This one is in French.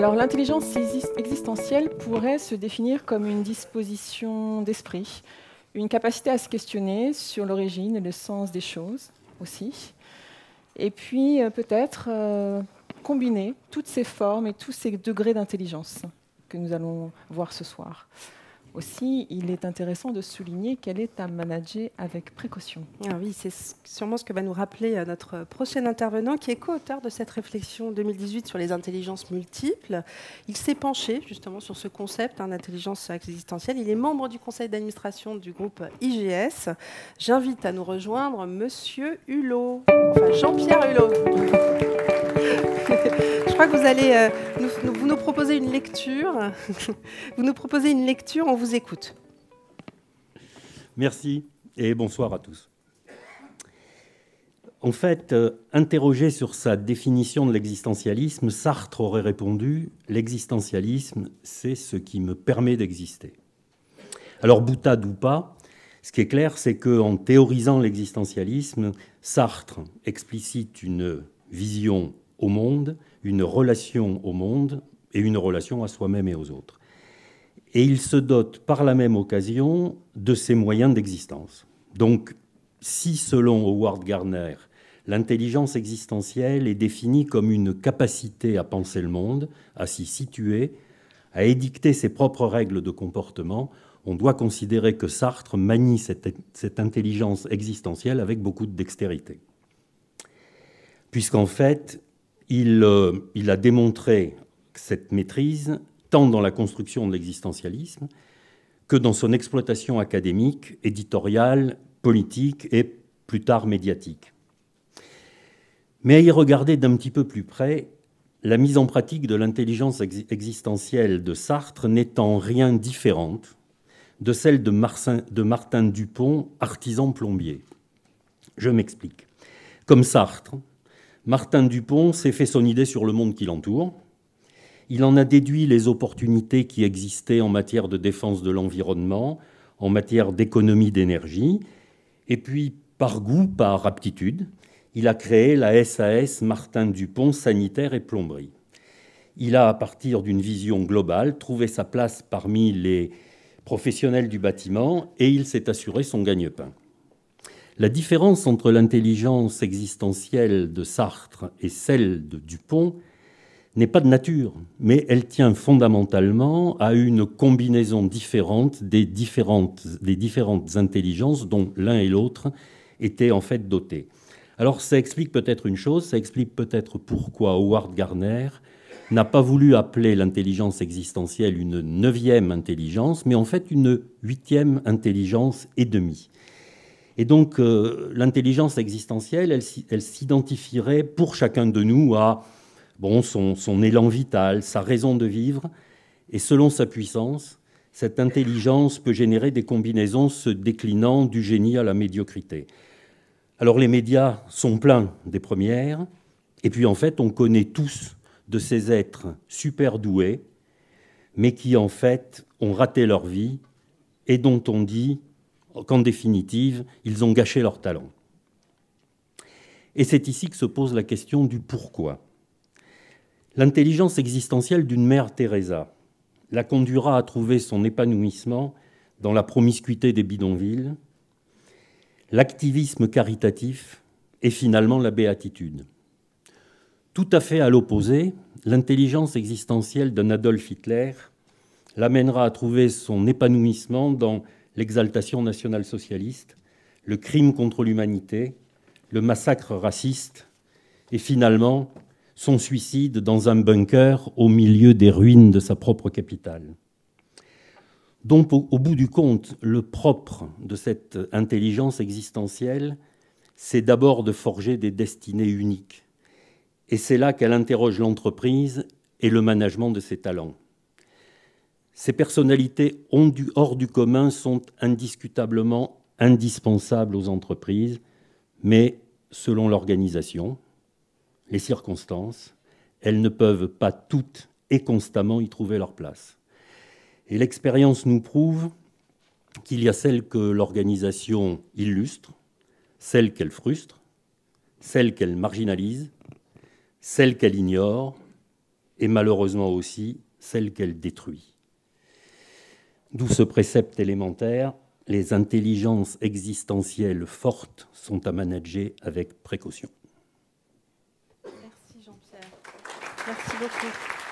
Alors l'intelligence existentielle pourrait se définir comme une disposition d'esprit, une capacité à se questionner sur l'origine et le sens des choses aussi, et puis peut-être combiner toutes ces formes et tous ces degrés d'intelligence que nous allons voir ce soir. Aussi, il est intéressant de souligner qu'elle est à manager avec précaution. Ah oui, c'est sûrement ce que va nous rappeler notre prochain intervenant, qui est co-auteur de cette réflexion 2018 sur les intelligences multiples. Il s'est penché justement sur ce concept d'intelligence existentielle. Il est membre du conseil d'administration du groupe IGS. J'invite à nous rejoindre Monsieur Hulot, enfin Jean-Pierre Hulot. Je crois que vous allez vous nous proposer une lecture. Vous nous proposez une lecture, on vous écoute. Merci et bonsoir à tous. En fait, interrogé sur sa définition de l'existentialisme, Sartre aurait répondu « L'existentialisme, c'est ce qui me permet d'exister ». Alors, boutade ou pas, ce qui est clair, c'est qu'en théorisant l'existentialisme, Sartre explicite une vision au monde, une relation au monde et une relation à soi-même et aux autres. Et il se dote par la même occasion de ses moyens d'existence. Donc, si selon Howard Gardner, l'intelligence existentielle est définie comme une capacité à penser le monde, à s'y situer, à édicter ses propres règles de comportement, on doit considérer que Sartre manie cette intelligence existentielle avec beaucoup de dextérité. Puisqu'en fait, il a démontré cette maîtrise tant dans la construction de l'existentialisme que dans son exploitation académique, éditoriale, politique et plus tard médiatique. Mais à y regarder d'un petit peu plus près, la mise en pratique de l'intelligence existentielle de Sartre n'est en rien différente de celle de Martin Dupont, artisan plombier. Je m'explique. Comme Sartre, Martin Dupont s'est fait son idée sur le monde qui l'entoure. Il en a déduit les opportunités qui existaient en matière de défense de l'environnement, en matière d'économie d'énergie. Et puis, par goût, par aptitude, il a créé la SAS Martin Dupont Sanitaire et Plomberie. Il a, à partir d'une vision globale, trouvé sa place parmi les professionnels du bâtiment et il s'est assuré son gagne-pain. La différence entre l'intelligence existentielle de Sartre et celle de Dupont n'est pas de nature, mais elle tient fondamentalement à une combinaison différente des différentes intelligences dont l'un et l'autre étaient en fait dotés. Alors ça explique peut-être une chose, ça explique peut-être pourquoi Howard Gardner n'a pas voulu appeler l'intelligence existentielle une 9e intelligence, mais en fait une 8e intelligence et demie. Et donc, l'intelligence existentielle, elle s'identifierait pour chacun de nous à son élan vital, sa raison de vivre. Et selon sa puissance, cette intelligence peut générer des combinaisons se déclinant du génie à la médiocrité. Alors, les médias sont pleins des premières. Et puis, en fait, on connaît tous de ces êtres super doués, mais qui, en fait, ont raté leur vie et dont on dit qu'en définitive, ils ont gâché leur talent. Et c'est ici que se pose la question du pourquoi. L'intelligence existentielle d'une mère Teresa la conduira à trouver son épanouissement dans la promiscuité des bidonvilles, l'activisme caritatif et finalement la béatitude. Tout à fait à l'opposé, l'intelligence existentielle d'un Adolf Hitler l'amènera à trouver son épanouissement dans l'exaltation nationale-socialiste, le crime contre l'humanité, le massacre raciste et finalement son suicide dans un bunker au milieu des ruines de sa propre capitale. Donc, au bout du compte, le propre de cette intelligence existentielle, c'est d'abord de forger des destinées uniques. Et c'est là qu'elle interroge l'entreprise et le management de ses talents. Ces personnalités hors du commun sont indiscutablement indispensables aux entreprises, mais selon l'organisation, les circonstances, elles ne peuvent pas toutes et constamment y trouver leur place. Et l'expérience nous prouve qu'il y a celles que l'organisation illustre, celles qu'elle frustre, celles qu'elle marginalise, celles qu'elle ignore et malheureusement aussi celles qu'elle détruit. D'où ce précepte élémentaire, les intelligences existentielles fortes sont à manager avec précaution. Merci Jean-Pierre. Merci beaucoup.